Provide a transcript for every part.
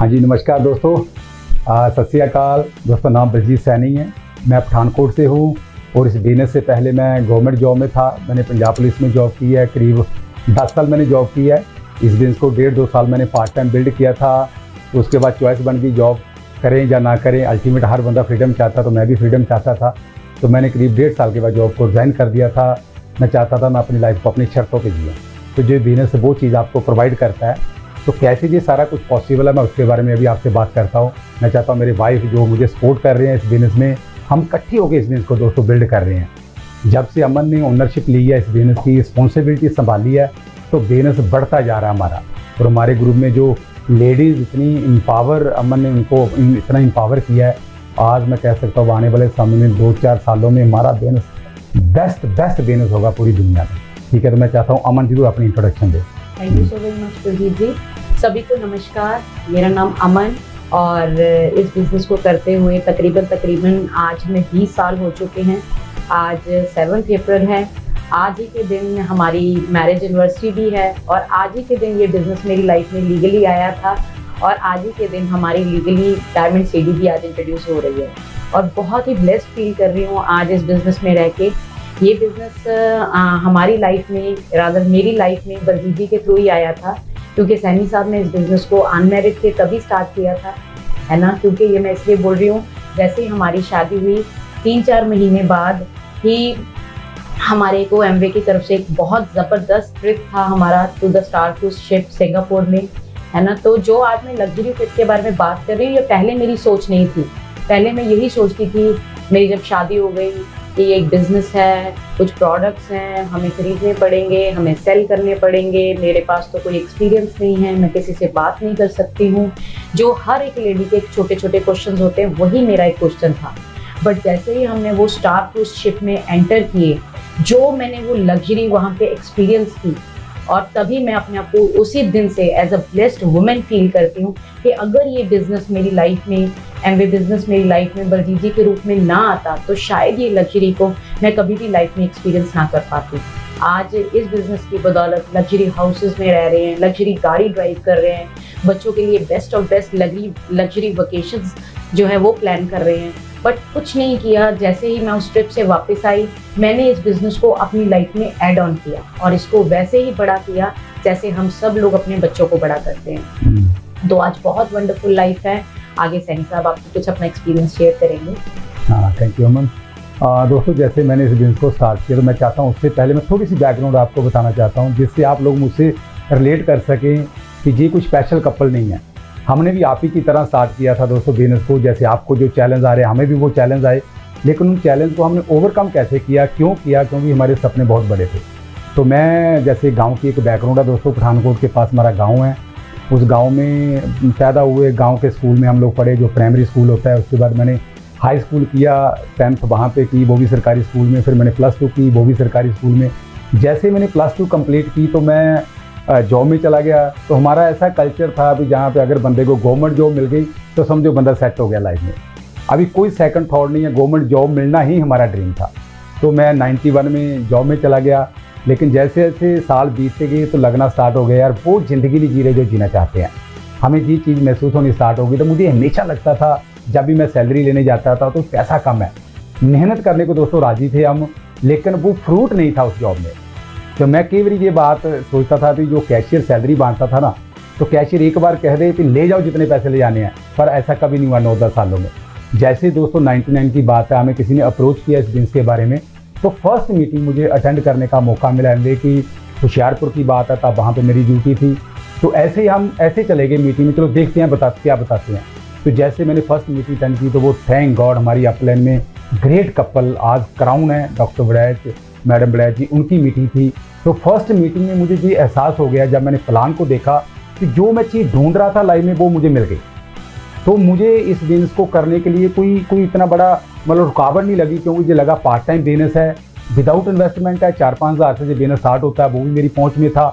हाँ जी, नमस्कार दोस्तों। सत श्री अकाल दोस्तों। नाम बलजीत सैनी है, मैं पठानकोट से हूँ और इस बिजनेस से पहले मैं गवर्नमेंट जॉब में था। मैंने पंजाब पुलिस में जॉब की है, करीब 10 साल मैंने जॉब की है। इस बिजनेस को 1.5-2 साल मैंने पार्ट टाइम बिल्ड किया था। तो उसके बाद चॉइस बन गई, जॉब करें या ना करें। अल्टीमेट हर बंदा फ्रीडम चाहता, तो मैं भी फ्रीडम चाहता था। तो मैंने करीब 1.5 साल के बाद जॉब को रिज़ाइन कर दिया था। मैं चाहता था मैं अपनी लाइफ को अपनी शर्तों पर जियूँ। तो जो बिजनेस वो चीज़ आपको प्रोवाइड करता है, तो कैसे ये सारा कुछ पॉसिबल है, मैं उसके बारे में अभी आपसे बात करता हूँ। मैं चाहता हूँ मेरी वाइफ जो मुझे सपोर्ट कर रहे हैं इस बिज़नेस में, हम इकट्ठे होकर इस बिज़नेस को दोस्तों बिल्ड कर रहे हैं। जब से अमन ने ओनरशिप ली है, इस बिज़नेस की रिस्पॉन्सिबिलिटी संभाली है, तो बिज़नेस बढ़ता जा रहा है हमारा। और हमारे ग्रुप में जो लेडीज़ इतनी इम्पावर, अमन ने उनको इतना इम्पावर किया है, आज मैं कह सकता हूँ आने वाले समय में 2-4 सालों में हमारा बिज़नेस बेस्ट बिज़नेस होगा पूरी दुनिया में। ठीक है, तो मैं चाहता हूँ अमन जरूर अपनी इंट्रोडक्शन दे। Thank you so very much Baljeet ji. सभी को नमस्कार, मेरा नाम अमन और इस बिज़नेस को करते हुए तकरीबन आज हमें 20 साल हो चुके हैं। आज 7 अप्रैल है। आज ही के दिन हमारी मैरिज एनिवर्सरी भी है और आज ही के दिन ये बिज़नेस मेरी लाइफ में लीगली आया था और आज ही के दिन हमारी लीगली डायमंड सीडी भी आज इंट्रोड्यूस हो रही है और बहुत ही ब्लेस्ड फील कर रही हूँ आज इस बिज़नेस में रह के। ये बिज़नेस हमारी लाइफ में, रादर मेरी लाइफ में बलजीत जी के थ्रू ही आया था, क्योंकि सैनी साहब ने इस बिज़नेस को अनमैरिड थे तभी स्टार्ट किया था, है ना। क्योंकि ये मैं इसलिए बोल रही हूँ, जैसे ही हमारी शादी हुई 3-4 महीने बाद ही हमारे को एमवे की तरफ से एक बहुत ज़बरदस्त ट्रिप था हमारा to the star cruise ship Singapore में, है ना। तो जो आज मैं लग्जरी ट्रिप के बारे में बात कर रही हूँ, ये पहले मेरी सोच नहीं थी। पहले मैं यही सोचती थी, मेरी जब शादी हो गई कि ये एक बिज़नेस है, कुछ प्रोडक्ट्स हैं, हमें खरीदने पड़ेंगे, हमें सेल करने पड़ेंगे, मेरे पास तो कोई एक्सपीरियंस नहीं है, मैं किसी से बात नहीं कर सकती हूँ। जो हर एक लेडी के छोटे छोटे क्वेश्चंस होते हैं, वही मेरा एक क्वेश्चन था। बट जैसे ही हमने वो स्टार क्रूज शिप में एंटर किए, जो मैंने वो लग्जरी वहाँ पे एक्सपीरियंस की, और तभी मैं अपने आप को उसी दिन से as a blessed women feel करती हूँ कि अगर ये बिज़नेस मेरी लाइफ में, एमवे बिज़नेस मेरी लाइफ में बलजीत जी के रूप में ना आता, तो शायद ये लग्जरी को मैं कभी भी लाइफ में एक्सपीरियंस ना कर पाती। आज इस बिज़नेस की बदौलत लग्जरी हाउसेस में रह रहे हैं, लग्जरी गाड़ी ड्राइव कर रहे हैं, बच्चों के लिए best of best luxury vacations जो है वो प्लान कर रहे हैं। बट कुछ नहीं किया, जैसे ही मैं उस ट्रिप से वापस आई, मैंने इस बिज़नेस को अपनी लाइफ में ऐड ऑन किया और इसको वैसे ही बड़ा किया जैसे हम सब लोग अपने बच्चों को बड़ा करते हैं। तो आज बहुत वंडरफुल लाइफ है। आगे सैनी साहब आपको कुछ अपना एक्सपीरियंस शेयर करेंगे। हाँ, थैंक यू अमन। दोस्तों, जैसे मैंने इस बिज़नेस को स्टार्ट किया, तो मैं चाहता हूँ उससे पहले मैं थोड़ी सी बैकग्राउंड आपको बताना चाहता हूँ, जिससे आप लोग मुझसे रिलेट कर सकें कि ये कोई स्पेशल कपल नहीं है। हमने भी आप ही की तरह स्टार्ट किया था दोस्तों बिज़नेस को। जैसे आपको जो चैलेंज आ रहे हैं, हमें भी वो चैलेंज आए, लेकिन उन चैलेंज को हमने ओवरकम कैसे किया, क्यों किया? क्योंकि हमारे सपने बहुत बड़े थे। तो मैं, जैसे गांव की एक बैकग्राउंड है दोस्तों, पठानकोट के पास हमारा गांव है। उस गांव में पैदा हुए, गांव के स्कूल में हम लोग पढ़े, जो प्राइमरी स्कूल होता है। उसके बाद मैंने हाई स्कूल किया, 10th वहाँ पे की, वो भी सरकारी स्कूल में। फिर मैंने +2 की, वो भी सरकारी स्कूल में। जैसे मैंने +2 कंप्लीट की तो मैं जॉब में चला गया। तो हमारा ऐसा कल्चर था अभी, जहाँ पे अगर बंदे को गवर्नमेंट जॉब मिल गई तो समझो बंदा सेट हो गया लाइफ में। अभी कोई सेकंड थॉट नहीं है, गवर्नमेंट जॉब मिलना ही हमारा ड्रीम था। तो मैं 91 में जॉब में चला गया। लेकिन जैसे जैसे साल बीतते गए तो लगना स्टार्ट हो गया, यार वो ज़िंदगी नहीं जी रहे जो जीना चाहते हैं। हमें ये चीज़ महसूस होनी स्टार्ट हो गई। तो मुझे हमेशा लगता था, जब भी मैं सैलरी लेने जाता था तो पैसा कम है। मेहनत करने को दोस्तों राज़ी थे हम, लेकिन वो फ्रूट नहीं था उस जॉब में। तो मैं कई बार ये बात सोचता था कि जो कैशियर सैलरी बांटता था ना, तो कैशियर एक बार कह दे कि ले जाओ जितने पैसे ले जाने हैं, पर ऐसा कभी नहीं हुआ 9-10 सालों में। जैसे दोस्तों 99 की बात है, हमें किसी ने अप्रोच किया इस बिज़नेस के बारे में, तो फर्स्ट मीटिंग मुझे अटेंड करने का मौका मिला। एमवे की होशियारपुर की बात है, तब वहाँ पे मेरी ड्यूटी थी। तो ऐसे ही हम ऐसे चले गए मीटिंग में, चलो देखते हैं क्या बताते हैं। तो जैसे मैंने फर्स्ट मीटिंग अटेंड की, तो वो थैंक गॉड हमारी अपलाइन में ग्रेट कपल आज क्राउन है, डॉक्टर बड़ैच, मैडम बड़ैच जी, उनकी मीटिंग थी। तो फर्स्ट मीटिंग में मुझे ये एहसास हो गया, जब मैंने प्लान को देखा कि जो मैं चीज़ ढूंढ रहा था लाइफ में वो मुझे मिल गई। तो मुझे इस बिज़नेस को करने के लिए कोई इतना बड़ा मतलब रुकावट नहीं लगी, क्योंकि मुझे लगा पार्ट टाइम बिज़नेस है, विदाउट इन्वेस्टमेंट है, 4-5 हज़ार से जो बिज़नेस स्टार्ट होता है वो भी मेरी पहुंच में था।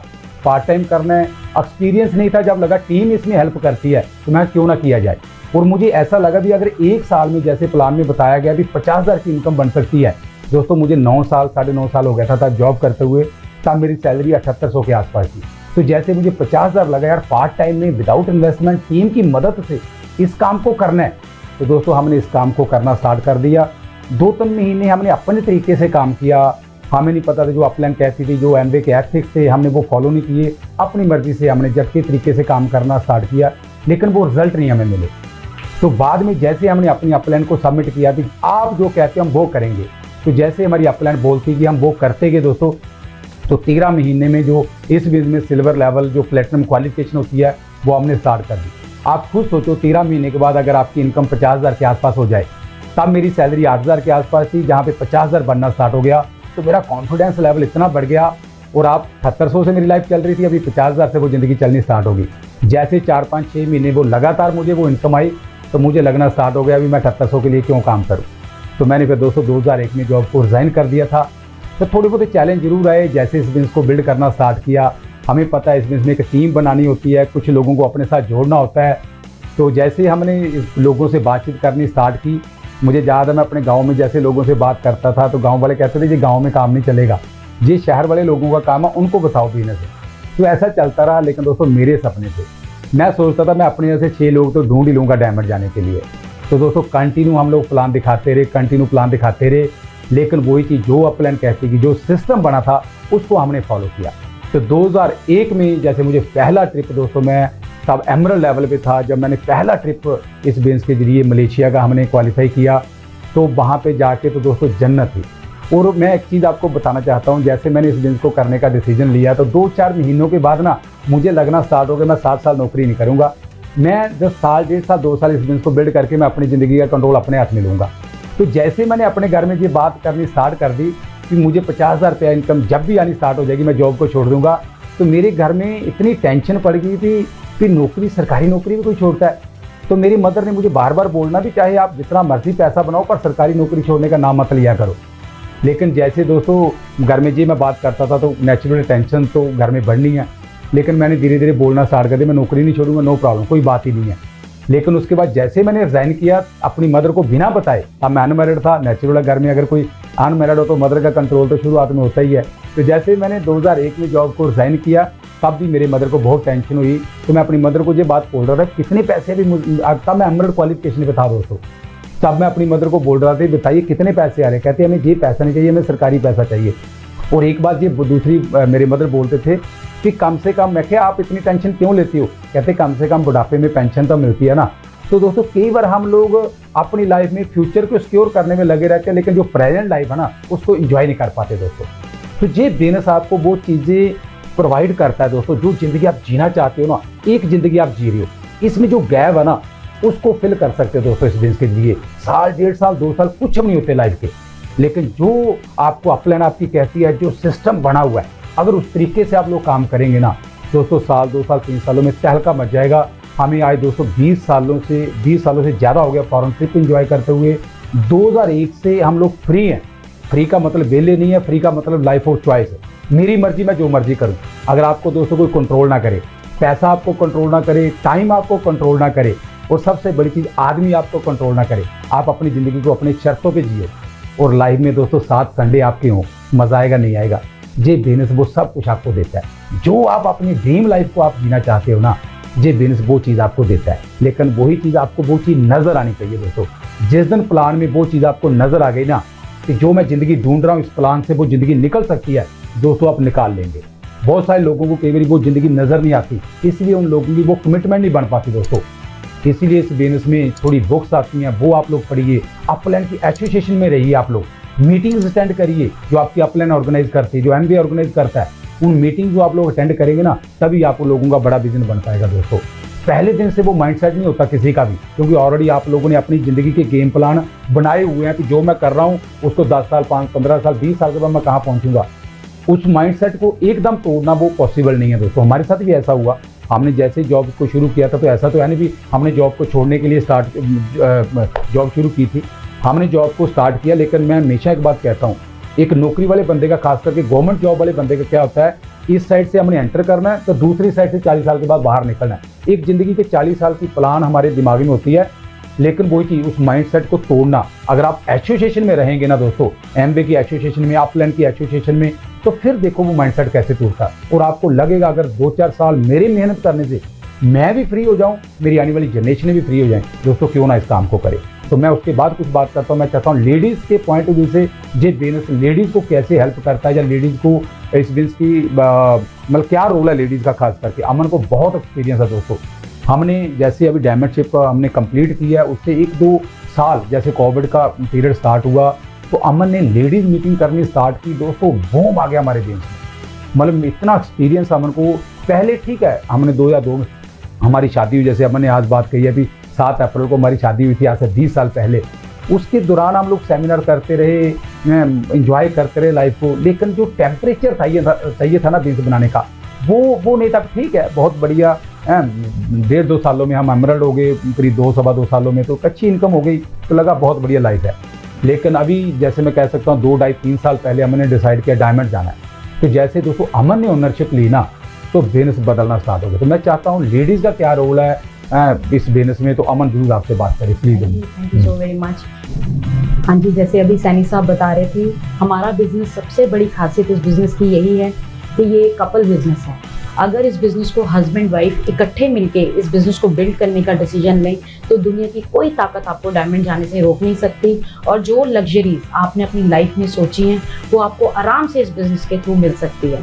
पार्ट टाइम करना है, एक्सपीरियंस नहीं था, जब लगा टीम इसमें हेल्प करती है तो मैं क्यों ना किया जाए। और मुझे ऐसा लगा भी अगर 1 साल में जैसे प्लान में बताया गया भी 50,000 की इनकम बन सकती है। दोस्तों मुझे 9 साल 9.5 साल हो गया था तब जॉब करते हुए, तब मेरी सैलरी 7800 के आसपास थी। तो जैसे मुझे 50,000 लगा यार पार्ट टाइम में विदाउट इन्वेस्टमेंट टीम की मदद से इस काम को करना है, तो दोस्तों हमने इस काम को करना स्टार्ट कर दिया। 2-3 महीने हमने अपने तरीके से काम किया, हमें नहीं पता था जो अपलाइन कहती थी, जो एमवे के एथिक्स थे हमने वो फॉलो नहीं किए, अपनी मर्जी से हमने जट के तरीके से काम करना स्टार्ट किया, लेकिन वो रिजल्ट नहीं हमें मिले। तो बाद में जैसे हमने अपनी अपलाइन को सबमिट किया कि आप जो कहते हैं हम वो करेंगे, तो जैसे हमारी अपलाइन बोलती कि हम वो करते गए दोस्तों, तो 13 महीने में जो इस बिजनेस में सिल्वर लेवल जो प्लेटिनम क्वालिफिकेशन होती है वो हमने स्टार्ट कर दी। आप खुद सोचो 13 महीने के बाद अगर आपकी इनकम 50,000 के आसपास हो जाए, तब मेरी सैलरी 8,000 के आसपास थी, जहाँ पे 50,000 बनना स्टार्ट हो गया, तो मेरा कॉन्फिडेंस लेवल इतना बढ़ गया। और आप 7800 से मेरी लाइफ चल रही थी, अभी 50,000 से वो ज़िंदगी चलनी स्टार्ट होगी। जैसे 4-5-6 महीने वो लगातार मुझे वो इनकम आई, तो मुझे लगना स्टार्ट हो गया अभी मैं 7800 के लिए क्यों काम करूँ। तो मैंने फिर दोस्तों 2001 में जॉब को रिज़ाइन कर दिया था। तो थोड़े बहुत चैलेंज जरूर आए, जैसे इस बिजनेस को बिल्ड करना स्टार्ट किया, हमें पता है इस बिजनेस में एक टीम बनानी होती है, कुछ लोगों को अपने साथ जोड़ना होता है। तो जैसे हमने लोगों से बातचीत करनी स्टार्ट की, मुझे याद है मैं अपने गांव में जैसे लोगों से बात करता था, तो गांव वाले कहते थे जी गांव में काम नहीं चलेगा, ये शहर वाले लोगों का काम है, उनको बताओ बिजनेस। तो ऐसा चलता रहा। लेकिन दोस्तों मेरे सपने थे, मैं सोचता था मैं अपने जैसे 6 लोग तो ढूंढ ही लूँगा डायमंड जाने के लिए। तो दोस्तों कंटिन्यू हम लोग प्लान दिखाते रहे, कंटिन्यू प्लान दिखाते रहे, लेकिन वही चीज़ जो अपलाइन कहती कि जो सिस्टम बना था उसको हमने फॉलो किया। तो 2001 में जैसे मुझे पहला ट्रिप दोस्तों, मैं तब एमरल्ड लेवल पे था, जब मैंने पहला ट्रिप इस बिजनेस के जरिए मलेशिया का हमने क्वालिफाई किया, तो वहाँ पे जाके तो दोस्तों जन्नत थी। और मैं एक चीज़ आपको बताना चाहता हूँ, जैसे मैंने इस बिजनेस को करने का डिसीजन लिया, तो 2-4 महीनों के बाद ना मुझे लगना स्टार्ट हो गया मैं 7 साल नौकरी नहीं करूँगा, मैं 10 साल 1.5 साल 2 साल इस बिजनेस को बिल्ड करके मैं अपनी ज़िंदगी का कंट्रोल अपने हाथ में लूँगा। तो जैसे मैंने अपने घर में ये बात करनी स्टार्ट कर दी कि मुझे 50,000 रुपया इनकम जब भी आनी स्टार्ट हो जाएगी मैं जॉब को छोड़ दूंगा, तो मेरे घर में इतनी टेंशन पड़ गई थी कि नौकरी, सरकारी नौकरी भी कोई छोड़ता है। तो मेरी मदर ने मुझे बार बार बोलना भी, चाहे आप जितना मर्जी पैसा बनाओ पर सरकारी नौकरी छोड़ने का नाम मत लिया करो। लेकिन जैसे दोस्तों घर में जी मैं बात करता था, तो नेचुरल टेंशन तो घर में बढ़नी है, लेकिन मैंने धीरे धीरे बोलना स्टार्ट कर दिया, मैं नौकरी नहीं छोड़ूंगा, नो प्रॉब्लम, कोई बात ही नहीं है। लेकिन उसके बाद जैसे मैंने रिजाइन किया अपनी मदर को बिना बताए, अब मैं अनमैरिड था, नेचुरल है घर में अगर कोई अनमैरिड हो तो मदर का कंट्रोल तो शुरुआत में होता ही है। तो जैसे मैंने 2001 में जॉब को रिजाइन किया, तब भी मेरी मदर को बहुत टेंशन हुई। तो मैं अपनी मदर को ये बात बोल रहा था, कितने पैसे भी, तब मैं एमरल्ड क्वालिफिकेशन पे था दोस्तों, तब मैं अपनी मदर को बोल रहा था बताइए कितने पैसे आ रहे, कहते हमें ये पैसा नहीं चाहिए, हमें सरकारी पैसा चाहिए। और एक बात ये दूसरी मेरे मदर बोलते थे कि कम से कम, मैं क्या आप इतनी टेंशन क्यों लेती हो, कहते कम से कम बुढ़ापे में पेंशन तो मिलती है ना। तो दोस्तों कई बार हम लोग अपनी लाइफ में फ्यूचर को सिक्योर करने में लगे रहते हैं, लेकिन जो प्रेजेंट लाइफ है ना उसको एंजॉय नहीं कर पाते दोस्तों। तो ये बिजनेस आपको वो चीज़ें प्रोवाइड करता है दोस्तों, जो ज़िंदगी आप जीना चाहते हो ना, एक ज़िंदगी आप जी रहे हो, इसमें जो गैप है ना उसको फिल कर सकते हो दोस्तों इस बिजनेस के लिए। साल 1.5 साल 2 साल कुछ नहीं होते लाइफ के, लेकिन जो आपको अपलाइन आपकी कहती है, जो सिस्टम बना हुआ है, अगर उस तरीके से आप लोग काम करेंगे ना दोस्तों, साल 2 साल 3 सालों में तहलका मच जाएगा। हमें आज दोस्तों 20 सालों से ज़्यादा हो गया फॉरेन ट्रिप एंजॉय करते हुए। 2001 से हम लोग फ्री हैं। फ्री का मतलब वेले नहीं है, फ्री का मतलब लाइफ ऑफ चॉइस है, मेरी मर्जी, मैं जो मर्जी करूँ। अगर आपको दोस्तों कोई कंट्रोल ना करे, पैसा आपको कंट्रोल ना करे, टाइम आपको कंट्रोल ना करे, और सबसे बड़ी चीज़ आदमी आपको कंट्रोल ना करे, आप अपनी ज़िंदगी को अपनी शर्तों पे जियो और लाइफ में दोस्तों 7 संडे आपके हों, मज़ा आएगा नहीं आएगा। ये बिजनेस वो सब कुछ आपको देता है, जो आप अपनी ड्रीम लाइफ को आप जीना चाहते हो ना, ये बिजनेस वो चीज़ आपको देता है। लेकिन वही चीज़ आपको वो चीज़ नज़र आनी चाहिए दोस्तों। जिस दिन प्लान में वो चीज़ आपको नज़र आ गई ना कि जो मैं ज़िंदगी ढूंढ रहा हूँ इस प्लान से वो ज़िंदगी निकल सकती है दोस्तों, आप निकाल लेंगे। बहुत सारे लोगों को कई बार वो ज़िंदगी नज़र नहीं आती, इसलिए उन लोगों की वो कमिटमेंट नहीं बन पाती दोस्तों। इसीलिए इस बिजनेस में थोड़ी बुक्स आती हैं, वो आप लोग पढ़िए, अपलाइन की एसोसिएशन में रहिए, आप लोग मीटिंग्स अटेंड करिए जो आपकी अपलाइन ऑर्गेनाइज करती है, जो एनबीए ऑर्गेनाइज करता है, उन मीटिंग जो आप लोग अटेंड करेंगे ना, तभी आप लोगों का बड़ा बिजनेस बन पाएगा दोस्तों। पहले दिन से वो माइंडसेट नहीं होता किसी का भी, क्योंकि ऑलरेडी आप लोगों ने अपनी ज़िंदगी के गेम प्लान बनाए हुए हैं कि जो मैं कर रहा हूँ उसको 10 साल 5 15 साल 20 साल के बाद मैं कहाँ पहुँचूंगा। उस माइंडसेट को एकदम तोड़ना वो पॉसिबल नहीं है दोस्तों। हमारे साथ भी ऐसा हुआ, हमने जैसे जॉब को शुरू किया था, तो ऐसा तो है नहीं भी हमने जॉब को छोड़ने के लिए जॉब शुरू की थी, हमने जॉब को स्टार्ट किया। लेकिन मैं हमेशा एक बात कहता हूँ, एक नौकरी वाले बंदे का, खास करके गवर्नमेंट जॉब वाले बंदे का क्या होता है, इस साइड से हमने एंटर करना है तो दूसरी साइड से 40 साल के बाद बाहर निकलना है। एक ज़िंदगी के 40 साल की प्लान हमारे दिमाग में होती है, लेकिन वही चीज़ उस माइंडसेट को तोड़ना, अगर आप एसोसिएशन में रहेंगे ना दोस्तों, एमबीए की एसोसिएशन में, अपलाइन की एसोसिएशन में, तो तो फिर देखो वो माइंडसेट कैसे टूटता है। और आपको लगेगा अगर 2-4 साल मेरी मेहनत करने से मैं भी फ्री हो जाऊं, मेरी आने वाली जनरेशन भी फ्री हो जाए, दोस्तों क्यों ना इस काम को करें। तो मैं उसके बाद कुछ बात करता हूँ। मैं चाहता हूँ लेडीज़ के पॉइंट ऑफ व्यू से ये बिजनेस लेडीज़ को कैसे हेल्प करता है, या लेडीज़ को इस बिजनेस की मतलब क्या रोल है लेडीज़ का खास करके। अमन को बहुत एक्सपीरियंस है दोस्तों। हमने जैसे अभी डायमंडशिप हमने कंप्लीट किया है, उससे 1-2 साल जैसे कोविड का पीरियड स्टार्ट हुआ तो अमन ने लेडीज़ मीटिंग करनी स्टार्ट की दोस्तों। बूम आ गया हमारे बिजनेस में, मतलब इतना एक्सपीरियंस अमन को। पहले ठीक है हमने 2002 में हमारी शादी हुई, जैसे अमन ने आज बात कही है, अभी 7 अप्रैल को हमारी शादी हुई थी आज से 20 साल पहले। उसके दौरान हम लोग सेमिनार करते रहे, एंजॉय करते रहे लाइफ को, लेकिन जो टेम्परेचर चाहिए था ना बिजनेस बनाने का, वो नहीं था। ठीक है बहुत बढ़िया, 1.5-2 सालों में हम एमरल्ड हो गए, करीब 2-2.25 सालों में तो अच्छी इनकम हो गई, तो लगा बहुत बढ़िया लाइफ है। लेकिन अभी जैसे मैं कह सकता हूँ 2-2.5-3 साल पहले हमने डिसाइड किया डायमंड जाना है। तो जैसे दोस्तों अमन ने ओनरशिप ली ना, तो बिजनेस बदलना स्टार्ट हो गया। तो मैं चाहता हूँ लेडीज़ का क्या रोल है इस बिजनेस में, तो अमन जरूर आपसे बात करें please. Thank you so very much. हाँ जी, जैसे अभी सैनी साहब बता रहे थे, हमारा बिजनेस सबसे बड़ी खासियत इस बिजनेस की यही है कि ये कपल बिजनेस है। अगर इस बिजनेस को हस्बैंड वाइफ इकट्ठे मिलके इस बिजनेस को बिल्ड करने का डिसीजन लें तो दुनिया की कोई ताकत आपको डायमंड जाने से रोक नहीं सकती। और जो लग्जरीज आपने अपनी लाइफ में सोची हैं वो आपको आराम से इस बिजनेस के थ्रू मिल सकती है।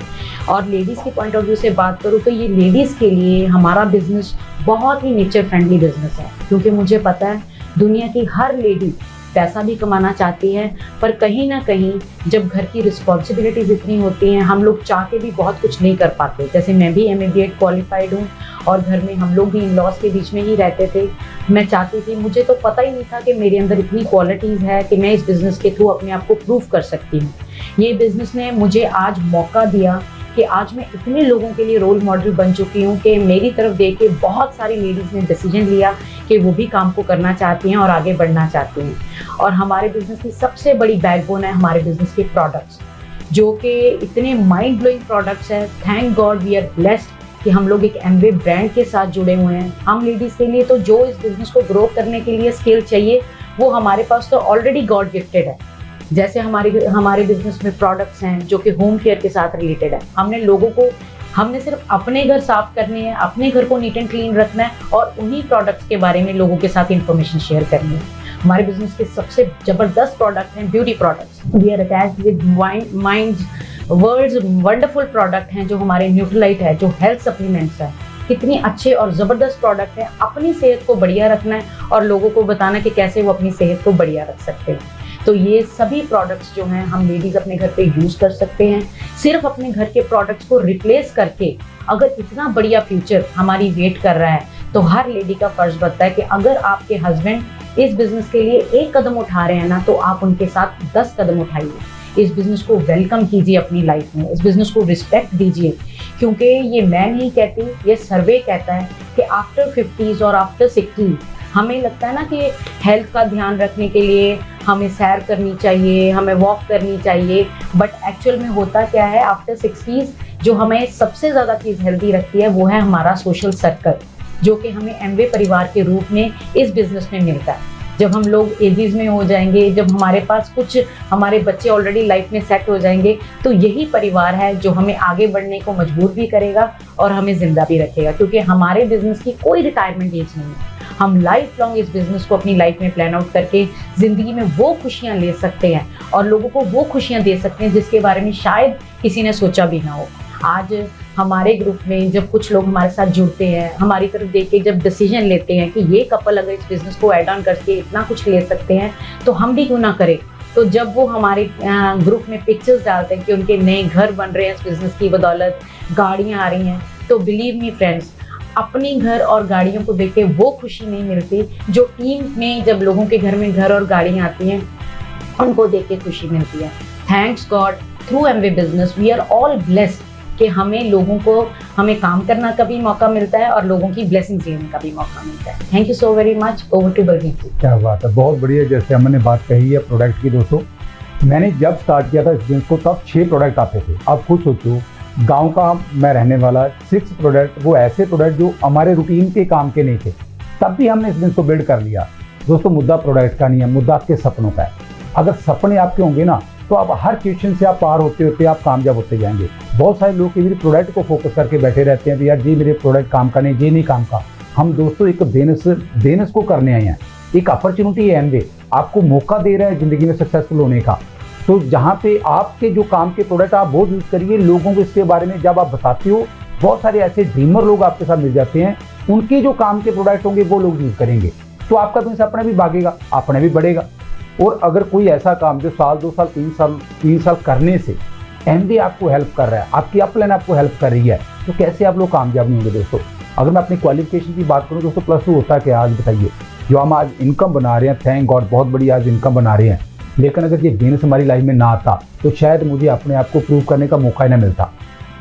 और लेडीज़ के पॉइंट ऑफ व्यू से बात करूँ तो ये लेडीज़ के लिए हमारा बिजनेस बहुत ही नेचर फ्रेंडली बिजनेस है, क्योंकि मुझे पता है दुनिया की हर लेडी पैसा भी कमाना चाहती है, पर कहीं ना कहीं जब घर की रिस्पॉन्सिबिलिटीज इतनी होती हैं हम लोग चाह के भी बहुत कुछ नहीं कर पाते। जैसे मैं भी MA B.Ed क्वालिफाइड हूँ और घर में हम लोग भी इन लॉज के बीच में ही रहते थे। मैं चाहती थी, मुझे तो पता ही नहीं था कि मेरे अंदर इतनी क्वालिटीज़ है कि मैं इस बिज़नेस के थ्रू अपने आप को प्रूव कर सकती हूँ। ये बिज़नेस ने मुझे आज मौका दिया कि आज मैं इतने लोगों के लिए रोल मॉडल बन चुकी हूँ कि मेरी तरफ देख के बहुत सारी लेडीज़ ने डिसीजन लिया कि वो भी काम को करना चाहती हैं और आगे बढ़ना चाहती हैं। और हमारे बिज़नेस की सबसे बड़ी बैकबोन है हमारे बिज़नेस के प्रोडक्ट्स, जो कि इतने माइंड ब्लोइंग प्रोडक्ट्स हैं। Thank God we are blessed कि हम लोग एक एमवे ब्रांड के साथ जुड़े हुए हैं। हम लेडीज़ के लिए तो जो इस बिज़नेस को ग्रो करने के लिए स्किल चाहिए वो हमारे पास तो ऑलरेडी गॉड गिफ्टेड है। जैसे हमारे बिजनेस में प्रोडक्ट्स हैं जो कि होम केयर के साथ रिलेटेड है। हमने सिर्फ अपने घर साफ करने हैं, अपने घर को नीट एंड क्लीन रखना है और उन्हीं प्रोडक्ट्स के बारे में लोगों के साथ इंफॉर्मेशन शेयर करनी है। हमारे बिजनेस के सबसे जबरदस्त प्रोडक्ट हैं beauty products. We are attached with minds worlds wonderful product हैं जो हमारे न्यूट्रलाइट है, जो हेल्थ सप्लीमेंट्स है। कितने अच्छे और ज़बरदस्त प्रोडक्ट हैं। अपनी सेहत को बढ़िया रखना है और लोगों को बताना कि कैसे वो अपनी सेहत को बढ़िया रख सकते हैं। तो ये सभी प्रोडक्ट्स जो हैं हम लेडीज़ अपने घर पे यूज़ कर सकते हैं। सिर्फ अपने घर के प्रोडक्ट्स को रिप्लेस करके अगर इतना बढ़िया फ्यूचर हमारी वेट कर रहा है तो हर लेडी का फ़र्ज़ बनता है कि अगर आपके हस्बैंड इस बिज़नेस के लिए 1 कदम उठा रहे हैं ना, तो आप उनके साथ 10 कदम उठाइए। इस बिज़नेस को वेलकम कीजिए अपनी लाइफ में, इस बिज़नेस को रिस्पेक्ट दीजिए, क्योंकि ये मैं नहीं कहती, ये सर्वे कहता है कि आफ्टर 50s और आफ्टर 60s हमें लगता है ना कि हेल्थ का ध्यान रखने के लिए हमें सैर करनी चाहिए, हमें वॉक करनी चाहिए, बट एक्चुअल में होता क्या है, आफ्टर 60s जो हमें सबसे ज़्यादा चीज़ हेल्दी रखती है वो है हमारा सोशल सर्कल, जो कि हमें एमवे परिवार के रूप में इस बिज़नेस में मिलता है। जब हम लोग एजेस में हो जाएंगे, जब हमारे पास कुछ हमारे बच्चे ऑलरेडी लाइफ में सेट हो जाएंगे, तो यही परिवार है जो हमें आगे बढ़ने को मजबूर भी करेगा और हमें ज़िंदा भी रखेगा, क्योंकि हमारे बिज़नेस की कोई रिटायरमेंट एज नहीं है। हम लाइफ लॉन्ग इस बिज़नेस को अपनी लाइफ में प्लान आउट करके ज़िंदगी में वो खुशियाँ ले सकते हैं और लोगों को वो खुशियाँ दे सकते हैं जिसके बारे में शायद किसी ने सोचा भी ना हो। आज हमारे ग्रुप में जब कुछ लोग हमारे साथ जुड़ते हैं, हमारी तरफ देख के जब डिसीजन लेते हैं कि ये कपल अगर इस बिज़नेस को ऐड ऑन करके इतना कुछ ले सकते हैं तो हम भी क्यों ना करें। तो जब वो हमारे ग्रुप में पिक्चर्स डालते हैं कि उनके नए घर बन रहे हैं इस बिज़नेस की बदौलत, गाड़ियाँ आ रही हैं, तो बिलीव मी फ्रेंड्स, अपनी घर और गाड़ियों को देख के वो खुशी नहीं मिलती जो टीम में जब लोगों के घर में घर और गाड़ियाँ आती हैं उनको देख के खुशी मिलती है। Thanks God, through Amway business we are all blessed कि हमें काम करना का भी मौका मिलता है और लोगों की ब्लेसिंग्स लेने का भी मौका मिलता है। Thank you so very much. Over to Baljeet ji. क्या बात है, बहुत बढ़िया। जैसे हमने बात कही है प्रोडक्ट की, दोस्तों मैंने जब स्टार्ट किया था इस बिजनेस को तब 6 प्रोडक्ट आते थे। अब खुद सोचो, गांव का मैं रहने वाला, 6 प्रोडक्ट, वो ऐसे प्रोडक्ट जो हमारे रूटीन के काम के नहीं थे, तब भी हमने इस बिजनेस को बिल्ड कर लिया। दोस्तों मुद्दा प्रोडक्ट का नहीं है, मुद्दा आपके सपनों का है। अगर सपने आपके होंगे ना तो आप हर सिचुएशन से आप पार होते होते आप कामयाब होते जाएंगे। बहुत सारे लोग मेरे प्रोडक्ट को फोकस करके बैठे रहते हैं, यार जी मेरे प्रोडक्ट काम का नहीं, ये नहीं काम का। हम दोस्तों एक बिजनेस को करने आए हैं, एक अपॉर्चुनिटी है एमवे आपको मौका दे रहा है ज़िंदगी में सक्सेसफुल होने का। तो जहाँ पे आपके जो काम के प्रोडक्ट आप बहुत यूज़ करिए, लोगों को इसके बारे में जब आप बताते हो, बहुत सारे ऐसे ड्रीमर लोग आपके साथ मिल जाते हैं, उनके जो काम के प्रोडक्ट होंगे वो लोग यूज़ करेंगे, तो आपका बिजनेस अपना भी भागेगा, अपना भी बढ़ेगा। और अगर कोई ऐसा काम जो साल 2 साल 3 साल करने से एमवे आपको हेल्प कर रहा है, आपकी अपलाइन आपको हेल्प कर रही है, तो कैसे आप लोग कामयाब नहीं होंगे दोस्तों। अगर मैं अपनी क्वालिफिकेशन की बात करूँ दोस्तों, +2 होता है क्या आज बताइए, जो हम आज इनकम बना रहे हैं, थैंक गॉड बहुत बड़ी आज इनकम बना रहे हैं। लेकिन अगर ये बिजनेस हमारी लाइफ में ना आता तो शायद मुझे अपने आप को प्रूव करने का मौका ही ना मिलता।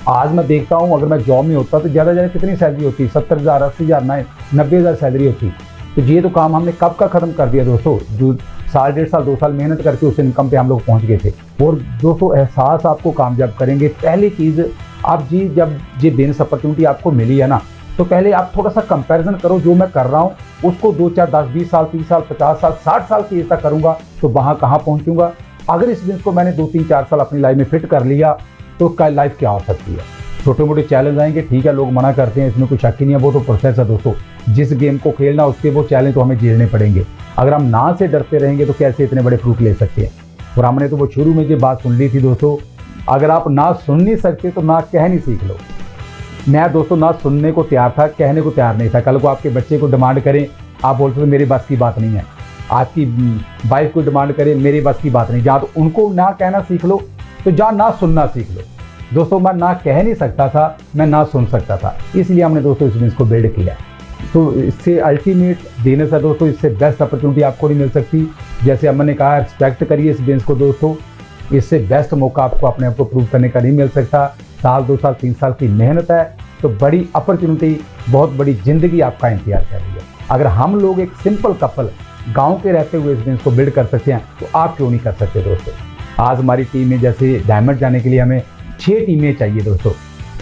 आज मैं देखता हूँ अगर मैं जॉब में होता तो ज़्यादा कितनी सैलरी होती, 70,000, 80,000, 90,000 सैलरी होती। तो ये तो काम हमने कब का ख़त्म कर दिया दोस्तों, जो साल 1.5 साल 2 साल मेहनत करके उस इनकम पे हम लोग पहुँच गए थे। और दोस्तों एहसास आपको कामयाब करेंगे। पहली चीज़ आप जी जब ये बिजनेस अपॉर्चुनिटी आपको मिली है ना, तो पहले आप थोड़ा सा कंपैरिजन करो, जो मैं कर रहा हूँ उसको 2, 4, 10, 20 साल, 30 साल, 50 साल, 60 साल की एज तक करूँगा तो वहाँ कहाँ पहुँचूंगा। अगर इस बिजनेस को मैंने 2, 3, 4 साल अपनी लाइफ में फिट कर लिया तो लाइफ क्या हो सकती है। छोटे मोटे चैलेंज आएंगे, ठीक है, लोग मना करते हैं, इसमें कोई शक ही नहीं है, वो तो प्रोसेस है दोस्तों। जिस गेम को खेलना उसके वो चैलेंज तो हमें झेलने पड़ेंगे। अगर हम ना से डरते रहेंगे तो कैसे इतने बड़े फ्रूट ले सकते हैं। और हमने तो वो शुरू में ये बात सुन ली थी दोस्तों, अगर आप ना सुन नहीं सकते तो ना कहनी सीख लो। मैं दोस्तों ना सुनने को तैयार था, कहने को तैयार नहीं था। कल को आपके बच्चे को डिमांड करें, आप बोलते हो मेरे बस की बात नहीं है। आपकी वाइफ को डिमांड करें, मेरे बस की बात नहीं। जहाँ तो उनको ना कहना सीख लो, तो जहाँ ना सुनना सीख लो। दोस्तों मैं ना कह नहीं सकता था, मैं ना सुन सकता था, इसलिए हमने दोस्तों इस बिजनेस को बिल्ड किया। तो इससे अल्टीमेट बिजनेस है दोस्तों, इससे बेस्ट अपॉर्चुनिटी आपको नहीं मिल सकती। जैसे अमन ने कहा, रिस्पेक्ट करिए इस बिजनेस को दोस्तों, इससे बेस्ट मौका आपको अपने आप को प्रूव करने का नहीं मिल सकता। साल 2 साल 3 साल की मेहनत है तो बड़ी अपॉर्चुनिटी, बहुत बड़ी ज़िंदगी आपका इंतजार कर रही है। अगर हम लोग एक सिंपल कपल गांव के रहते हुए इस बिजनेस को बिल्ड कर सकते हैं तो आप क्यों नहीं कर सकते दोस्तों। आज हमारी टीम में जैसे डायमंड जाने के लिए हमें 6 टीमें चाहिए दोस्तों।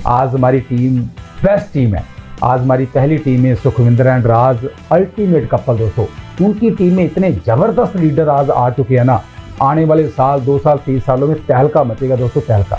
आज हमारी टीम बेस्ट टीम है। आज हमारी पहली टीम में Sukhwinder and Raj, ultimate couple दोस्तों। उनकी टीम में इतने ज़बरदस्त लीडर आज आ चुके हैं ना, आने वाले साल 2 साल 30 सालों में तहलका मचेगा दोस्तों, तहलका।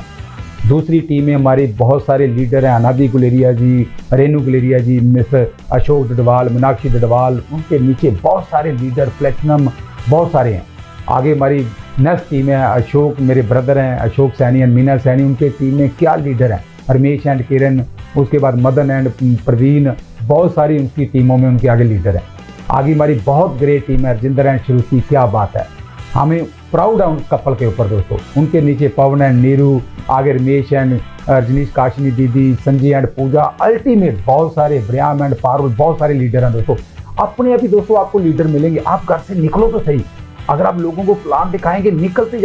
दूसरी टीम में हमारी बहुत सारे लीडर हैं, अनादि गुलेरिया जी, रेनू गुलेरिया जी, मिस्टर अशोक डडवाल, मीनाक्षी डडवाल, उनके नीचे बहुत सारे लीडर, प्लेटिनम बहुत सारे हैं। आगे हमारी नेक्स्ट टीम है अशोक, मेरे ब्रदर हैं अशोक सैनी एंड मीना सैनी, उनके टीम में क्या लीडर हैं, रमेश एंड किरण, उसके बाद मदन एंड प्रवीण, बहुत सारी उनकी टीमों में उनके आगे लीडर हैं। आगे हमारी बहुत ग्रेट टीम है रजिंदर एंड श्रुति, क्या बात है, हमें प्राउड है उन कपल के ऊपर दोस्तों। उनके नीचे पवन एंड नीरू, आगे रमेश एंड रजनीश, काशिनी दीदी, संजय एंड पूजा, अल्टीमेट बहुत सारे, ब्रयाम एंड पारुल, बहुत सारे लीडर हैं दोस्तों। अपने आप ही दोस्तों आपको लीडर मिलेंगे, आप घर से निकलो तो सही। अगर आप लोगों को प्लान दिखाएंगे, निकलते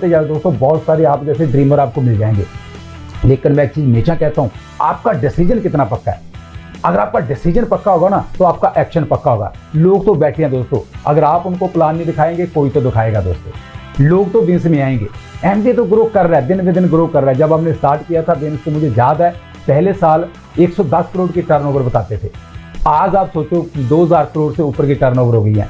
जाओ दोस्तों, बहुत सारे आप जैसे ड्रीमर आपको मिल जाएंगे। लेकिन मैं एक चीज़ हमेशा कहता हूँ, आपका डिसीजन कितना पक्का है। अगर आपका डिसीजन पक्का होगा ना तो आपका एक्शन पक्का होगा। लोग तो बैठे हैं दोस्तों, अगर आप उनको प्लान नहीं दिखाएंगे कोई तो दिखाएगा दोस्तों। लोग तो बिजनेस में आएंगे, एमजे तो ग्रो कर रहा है, दिन ब दिन ग्रो कर रहा है। जब हमने स्टार्ट किया था बिजनेस तो मुझे याद है पहले साल 110 करोड़ की टर्नओवर बताते थे। आज आप सोचो 2000 करोड़ से ऊपर की टर्नओवर हो गई है।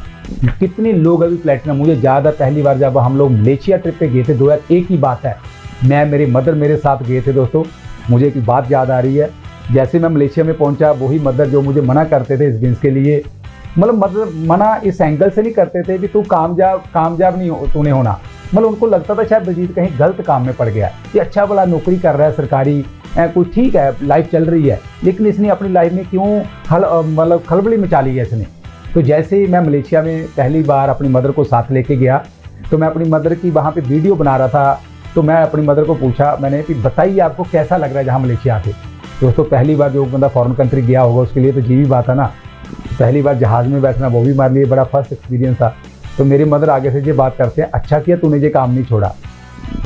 कितने लोग अभी प्लेटिनम, मुझे याद है पहली बार जब हम लोग मलेशिया ट्रिप पे गए थे 2001 की बात है, मैं मेरी मदर मेरे साथ गए थे दोस्तों। मुझे एक बात याद आ रही है, जैसे मैं मलेशिया में पहुंचा, वही मदर जो मुझे मना करते थे इस बिजनेस के लिए, मतलब मदर मना इस एंगल से नहीं करते थे कि तू कामयाब नहीं तूने होना, मतलब उनको लगता था शायद बलजीत कहीं गलत काम में पड़ गया, कि अच्छा भला नौकरी कर रहा है सरकारी, कोई ठीक है लाइफ चल रही है, लेकिन इसने अपनी लाइफ में क्यों मतलब खलबली मचा ली है इसने। तो जैसे ही मैं मलेशिया में पहली बार अपनी मदर को साथ लेके गया, तो मैं अपनी मदर की वहाँ पे वीडियो बना रहा था, तो मैं अपनी मदर को पूछा मैंने कि बताइए आपको कैसा लग रहा है जहाँ मलेशिया आके। दोस्तों पहली बार जो बंदा फॉरेन कंट्री गया होगा उसके लिए तो जीवी बात है ना, पहली बार जहाज़ में बैठना वो भी हमारे लिए बड़ा फर्स्ट एक्सपीरियंस था। तो मेरी मदर आगे से ये बात करते हैं, अच्छा किया तूने ये काम नहीं छोड़ा।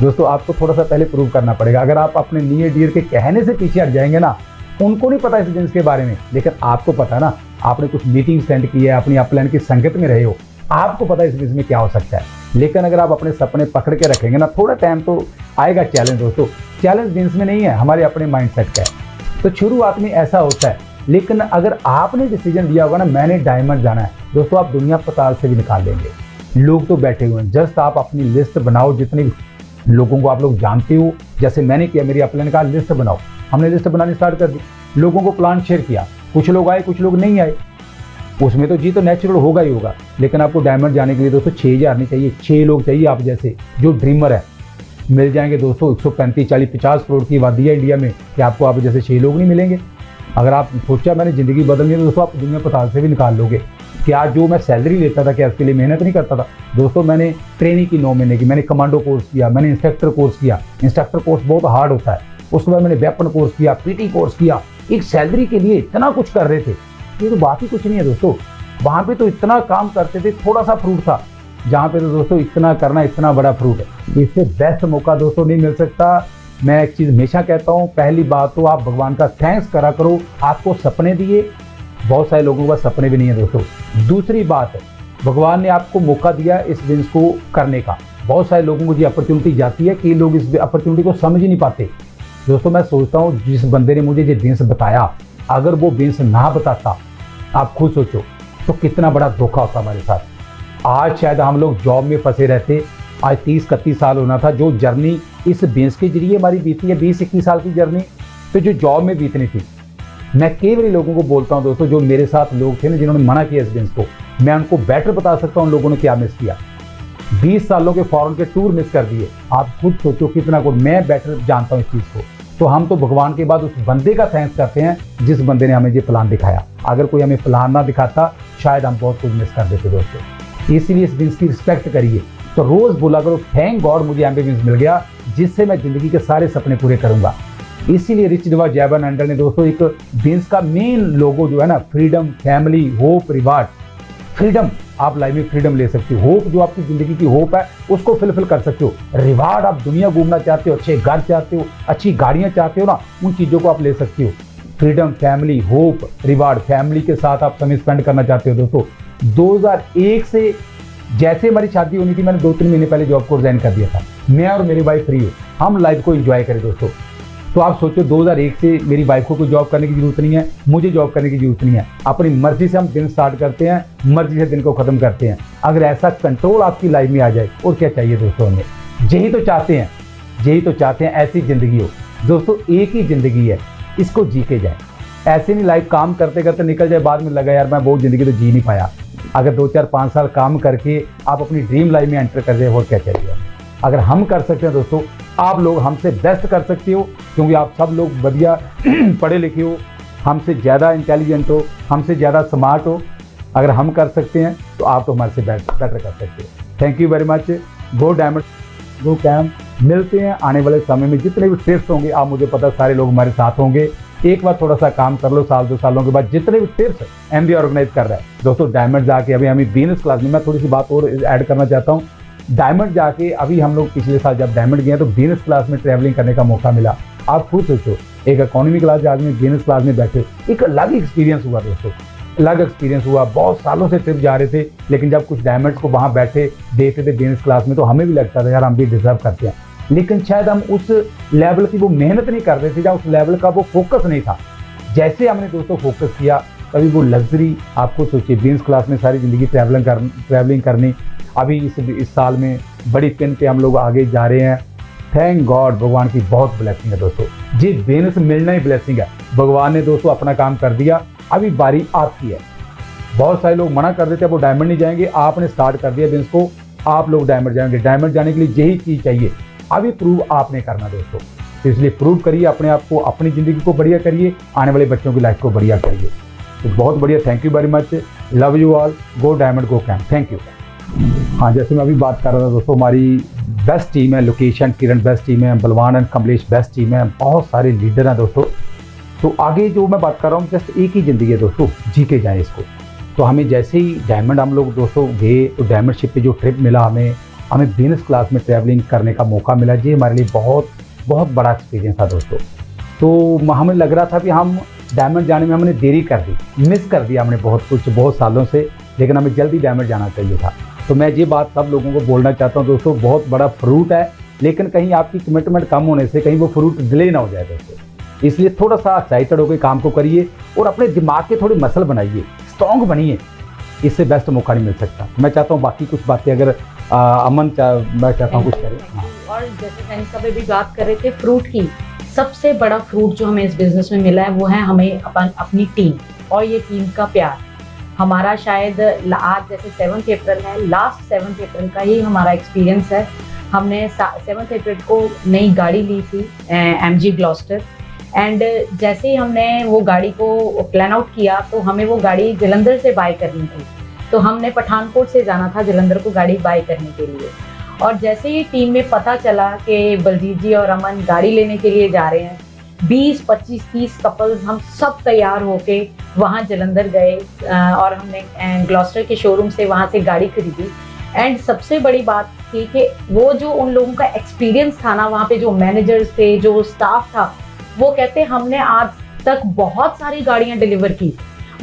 दोस्तों आपको थोड़ा सा पहले प्रूव करना पड़ेगा। अगर आप अपने नियर डियर के कहने से पीछे हट जाएंगे ना, उनको नहीं पता इस बिजनेस के बारे में, लेकिन आपको पता ना, आपने कुछ मीटिंग सेंड की है, अपनी अपलाइन की संगत में रहे हो, आपको पता इस बिजनेस में क्या हो सकता है। लेकिन अगर आप अपने सपने पकड़ के रखेंगे ना, थोड़ा टाइम तो आएगा चैलेंज दोस्तों। चैलेंज बिजनेस में नहीं है, हमारे अपने माइंडसेट का है। तो शुरुआत में ऐसा होता है, लेकिन अगर आपने डिसीजन लिया होगा ना मैंने डायमंड जाना है, दोस्तों आप दुनिया पताल से भी निकाल देंगे। लोग तो बैठे हुए हैं, जस्ट आप अपनी लिस्ट बनाओ, जितनी लोगों को आप लोग जानते हो, जैसे मैंने किया, मेरी अपलाइन ने कहा लिस्ट बनाओ, हमने लिस्ट बनानी स्टार्ट कर दी, लोगों को प्लान शेयर किया, कुछ लोग आए कुछ लोग नहीं आए, उसमें तो जी तो नेचुरल होगा ही होगा। लेकिन आपको डायमंड जाने के लिए दोस्तों 6000 नहीं चाहिए, 6 लोग चाहिए आप जैसे जो ड्रीमर है। मिल जाएंगे दोस्तों 135 40 50 करोड़ की आबादी है इंडिया में, कि आपको आप जैसे 6 लोग नहीं मिलेंगे। अगर आप सोचा मैंने ज़िंदगी बदलनी है तो दोस्तों आप दुनिया पताल से भी निकाल लोगे। क्या जो मैं सैलरी लेता था क्या उसके लिए मेहनत नहीं करता था दोस्तों? मैंने ट्रेनिंग की 9 महीने की, मैंने कमांडो कोर्स किया, मैंने इंस्ट्रक्टर कोर्स किया। इंस्ट्रक्टर कोर्स बहुत हार्ड होता है। उसके बाद मैंने वेपन कोर्स किया, पीटी कोर्स किया। एक सैलरी के लिए इतना कुछ कर रहे थे, ये तो बात ही कुछ नहीं है दोस्तों। वहाँ पे तो इतना काम करते थे, थोड़ा सा फ्रूट था, जहाँ पे तो दोस्तों इतना करना इतना बड़ा फ्रूट है। इससे बेस्ट मौका दोस्तों नहीं मिल सकता। मैं एक चीज़ हमेशा कहता हूँ, पहली बात तो आप भगवान का थैंक्स करा करो, आपको सपने दिए, बहुत सारे लोगों का सपने भी नहीं है दोस्तों। दूसरी बात है, भगवान ने आपको मौका दिया इस बिजनेस को करने का। बहुत सारे लोगों को ये अपॉर्चुनिटी जाती है कि लोग इस अपॉर्चुनिटी को समझ ही नहीं पाते दोस्तों। मैं सोचता हूँ जिस बंदे ने मुझे ये बिजनेस बताया, अगर वो बिजनेस ना बताता, आप खुद सोचो तो कितना बड़ा धोखा होता हमारे साथ। आज शायद हम लोग जॉब में फंसे रहते। आज 30-31 साल होना था। जो जर्नी इस बिजनेस के जरिए हमारी बीती है, 20-21 साल की जर्नी, तो जो जॉब में बीतनी थी, मैं केवल लोगों को बोलता हूं दोस्तों, जो मेरे साथ लोग थे ना जिन्होंने मना किया इस बिजनेस को, मैं उनको बेटर बता सकता हूं उन लोगों ने क्या मिस किया। 20 सालों के फॉरेन के टूर मिस कर दिए। आप खुद सोचो कितना को, मैं बेटर जानता हूं इस चीज़ को। तो हम तो भगवान के बाद उस बंदे का थैंक्स करते हैं जिस बंदे ने हमें ये प्लान दिखाया। अगर कोई हमें प्लान ना दिखाता शायद हम बहुत कुछ मिस कर देते दोस्तों। इसीलिए इस बिजनेस की रिस्पेक्ट करिए। तो रोज़ बोला करो थैंक गॉड मुझे एमबी बिजनेस मिल गया, जिससे मैं ज़िंदगी के सारे सपने पूरे करूँगा। इसीलिए रिच डिवा जैबन एंडल ने दोस्तों एक बिजनेस का मेन लोगो जो है ना, freedom, family, hope, reward. Freedom, आप लाइफ में फ्रीडम ले सकते हो। होप जो आपकी ज़िंदगी की होप है उसको फुलफिल कर सकते हो। रिवार्ड, आप दुनिया घूमना चाहते हो, अच्छे घर चाहते हो, अच्छी गाड़ियाँ चाहते हो ना, उन चीज़ों को आप ले सकते हो। Freedom, family, hope, reward. Family के साथ आप समय स्पेंड करना चाहते हो दोस्तों। 2001 से जैसे हमारी शादी होनी थी, मैंने 2-3 महीने पहले जॉब को रिजाइन कर दिया था। मैं और मेरी वाइफ फ्री हो, हम लाइफ को एंजॉय करें दोस्तों। तो आप सोचो 2001 से मेरी वाइफ को कोई जॉब करने की जरूरत नहीं है, मुझे जॉब करने की जरूरत नहीं है। अपनी मर्जी से हम दिन स्टार्ट करते हैं, मर्जी से दिन को खत्म करते हैं। अगर ऐसा कंट्रोल आपकी लाइफ में आ जाए, और क्या चाहिए दोस्तों हमें? यही तो चाहते हैं, यही तो चाहते हैं, ऐसी ज़िंदगी हो दोस्तों। एक ही ज़िंदगी है, इसको जी के जाए। ऐसे नहीं लाइफ काम करते करते निकल जाए, बाद में लगा यार मैं बहुत ज़िंदगी तो जी नहीं पाया। अगर 2-4-5 साल काम करके आप अपनी ड्रीम लाइफ में एंटर कर जाए, और क्या चाहिए? अगर हम कर सकते हैं दोस्तों, आप लोग हमसे बेस्ट कर सकते हो, क्योंकि आप सब लोग बढ़िया पढ़े लिखे हो, हमसे ज़्यादा इंटेलिजेंट हो, हमसे ज़्यादा स्मार्ट हो। अगर हम कर सकते हैं तो आप तो हमारे से बेटर कर सकते हो। Thank you very much. Go diamond, go cam. मिलते हैं आने वाले समय में। जितने भी टिप्स होंगे, आप मुझे पता सारे लोग हमारे साथ होंगे। एक बार थोड़ा सा काम कर लो, 1-2 सालों के बाद जितने भी टिप्स एमबी ऑर्गेनाइज कर रहा है दोस्तों, डायमंड जाके अभी हमें बिजनेस क्लास में, मैं थोड़ी सी बात और ऐड करना चाहता हूँ। डायमंड जाके अभी हम लोग पिछले साल जब डायमंड गए तो बिजनेस क्लास में ट्रैवलिंग करने का मौका मिला। आप खुद सोचो, एक इकोनॉमी क्लास जहाज में बिजनेस क्लास में बैठे, एक अलग एक्सपीरियंस हुआ दोस्तों, अलग एक्सपीरियंस हुआ। बहुत सालों से ट्रिप जा रहे थे, लेकिन जब कुछ डायमंड्स को वहाँ बैठे देखते थे बिजनेस क्लास में, तो हमें भी लगता था यार हम भी डिजर्व करते हैं। लेकिन शायद हम उस लेवल की वो मेहनत नहीं कर रहे थे, या उस लेवल का वो फोकस नहीं था। जैसे हमने दोस्तों फोकस किया, तभी वो लग्जरी, आपको सोचिए बिजनेस क्लास में सारी ज़िंदगी ट्रैवलिंग करनी। अभी इस साल में बड़ी पिन पे हम लोग आगे जा रहे हैं। थैंक गॉड, भगवान की बहुत ब्लेसिंग है दोस्तों। जी बिजनेस मिलना ही ब्लेसिंग है। भगवान ने दोस्तों अपना काम कर दिया, अभी बारी आपकी है। बहुत सारे लोग मना कर देते हैं वो डायमंड नहीं जाएंगे, आपने स्टार्ट कर दिया बिजनेस को, आप लोग डायमंड जाएंगे। डायमंड जाने के लिए यही चीज़ चाहिए, अभी प्रूव आपने करना दोस्तों। तो इसलिए प्रूव करिए अपने आप को, अपनी ज़िंदगी को बढ़िया करिए, आने वाले बच्चों की लाइफ को बढ़िया करिए। तो बहुत बढ़िया, thank you very much, love you all, go diamond go cam, thank you. हाँ, जैसे मैं अभी बात कर रहा था दोस्तों, हमारी बेस्ट टीम है, लोकेशन किरण बेस्ट टीम है, बलवान एंड कमलेश बेस्ट टीम है, बहुत सारे लीडर हैं दोस्तों। तो आगे जो मैं बात कर रहा हूँ, जस्ट एक ही ज़िंदगी है दोस्तों, जी के जाए इसको। तो हमें जैसे ही डायमंड हम लोग दोस्तों गए, तो डायमंड शिप पे जो ट्रिप मिला हमें बिजनेस क्लास में ट्रैवलिंग करने का मौका मिला। जी हमारे लिए बहुत बहुत बड़ा एक्सपीरियंस था दोस्तों। तो हमें लग रहा था कि हम डायमंड जाने में हमने देरी कर दी, मिस कर दिया हमने बहुत कुछ बहुत सालों से, लेकिन हमें जल्दी डायमंड जाना चाहिए था। तो मैं ये बात सब लोगों को बोलना चाहता हूँ दोस्तों, बहुत बड़ा फ्रूट है, लेकिन कहीं आपकी कमिटमेंट कम होने से कहीं वो फ्रूट डिले ना हो जाए दोस्तों। इसलिए थोड़ा सा एक्साइटेड होकर काम को करिए और अपने दिमाग के थोड़ी मसल बनाइए, स्ट्रॉन्ग बनिए। इससे बेस्ट मौका नहीं मिल सकता। मैं चाहता हूँ बाकी कुछ बातें अगर अमन मैं चाहता हूँ कुछ करें। और जैसे सैनिक साहब भी बात कर रहे थे फ्रूट की, सबसे बड़ा फ्रूट जो हमें इस बिजनेस में मिला है वो है हमें अपनी टीम और ये टीम का प्यार। हमारा शायद आज जैसे 7 अप्रैल है, लास्ट 7 अप्रैल का ही हमारा एक्सपीरियंस है। हमने 7 अप्रैल को नई गाड़ी ली थी MG ग्लॉस्टर, एंड जैसे ही हमने वो गाड़ी को प्लान आउट किया तो हमें वो गाड़ी जलंधर से बाय करनी थी। तो हमने पठानकोट से जाना था जलंधर को गाड़ी बाय करने के लिए, और जैसे ही टीम में पता चला कि बलजीत जी और अमन गाड़ी लेने के लिए जा रहे हैं, 20, 25, 30 कपल्स हम सब तैयार होके वहाँ जलंधर गए और हमने ग्लॉस्टर के शोरूम से वहाँ से गाड़ी खरीदी। एंड सबसे बड़ी बात थी कि वो जो उन लोगों का एक्सपीरियंस था ना, वहाँ पे जो मैनेजर्स थे, जो स्टाफ था, वो कहते हमने आज तक बहुत सारी गाड़ियाँ डिलीवर की,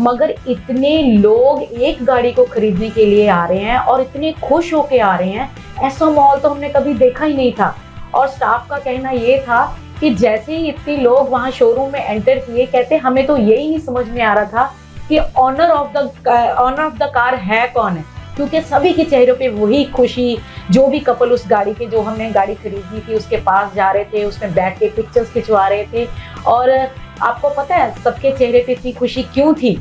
मगर इतने लोग एक गाड़ी को खरीदने के लिए आ रहे हैं और इतने खुश होके आ रहे हैं, ऐसा माहौल तो हमने कभी देखा ही नहीं था। और स्टाफ का कहना ये था कि जैसे ही इतने लोग वहाँ शोरूम में एंटर किए, कहते हमें तो यही नहीं समझ में आ रहा था कि ऑनर ऑफ द कार है कौन है, क्योंकि सभी के चेहरों पे वही खुशी। जो भी कपल उस गाड़ी के, जो हमने गाड़ी खरीदी थी उसके पास जा रहे थे, उसमें बैठ के पिक्चर्स खिंचवा रहे थे। और आपको पता है सबके चेहरे पे इतनी खुशी क्यों थी?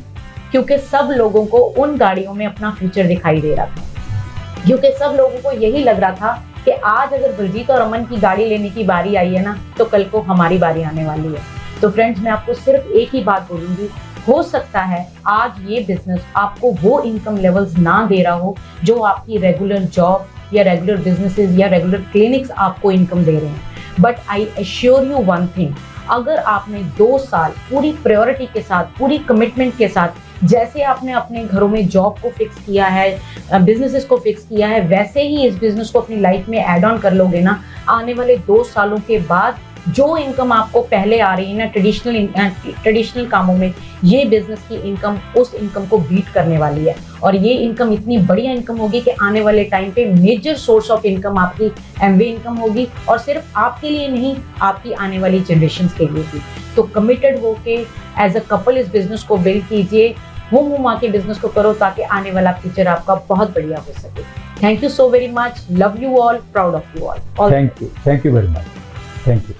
क्योंकि सब लोगों को उन गाड़ियों में अपना फ्यूचर दिखाई दे रहा था, क्योंकि सब लोगों को यही लग रहा था कि आज अगर बलजीत और अमन की गाड़ी लेने की बारी आई है ना, तो कल को हमारी बारी आने वाली है। तो फ्रेंड्स, मैं आपको सिर्फ एक ही बात बोलूंगी, हो सकता है आज ये बिजनेस आपको वो इनकम लेवल्स ना दे रहा हो जो आपकी रेगुलर जॉब या रेगुलर बिजनेसेस या रेगुलर क्लिनिक्स आपको इनकम दे रहे हैं, but I assure you one thing, अगर आपने 2 साल पूरी प्रायोरिटी के साथ, पूरी कमिटमेंट के साथ, जैसे आपने अपने घरों में जॉब को फिक्स किया है, बिजनेसेस को फिक्स किया है, वैसे ही इस बिजनेस को अपनी लाइफ में ऐड ऑन कर लोगे ना, आने वाले 2 सालों के बाद जो इनकम आपको पहले आ रही है ना ट्रेडिशनल कामों में, ये बिजनेस की इनकम उस इनकम को बीट करने वाली है। और ये इनकम इतनी बढ़िया इनकम होगी कि आने वाले टाइम पे मेजर सोर्स ऑफ इनकम आपकी एमवे इनकम होगी, और सिर्फ आपके लिए नहीं, आपकी आने वाली जनरेशन के लिए भी। तो कमिटेड होके एज अ कपल इस बिजनेस को बिल्ड कीजिए, हुम के बिजनेस को करो, ताकि आने वाला फ्यूचर आपका बहुत बढ़िया हो सके। Thank you so very much, love you all, proud of you all. Thank you very much, thank you.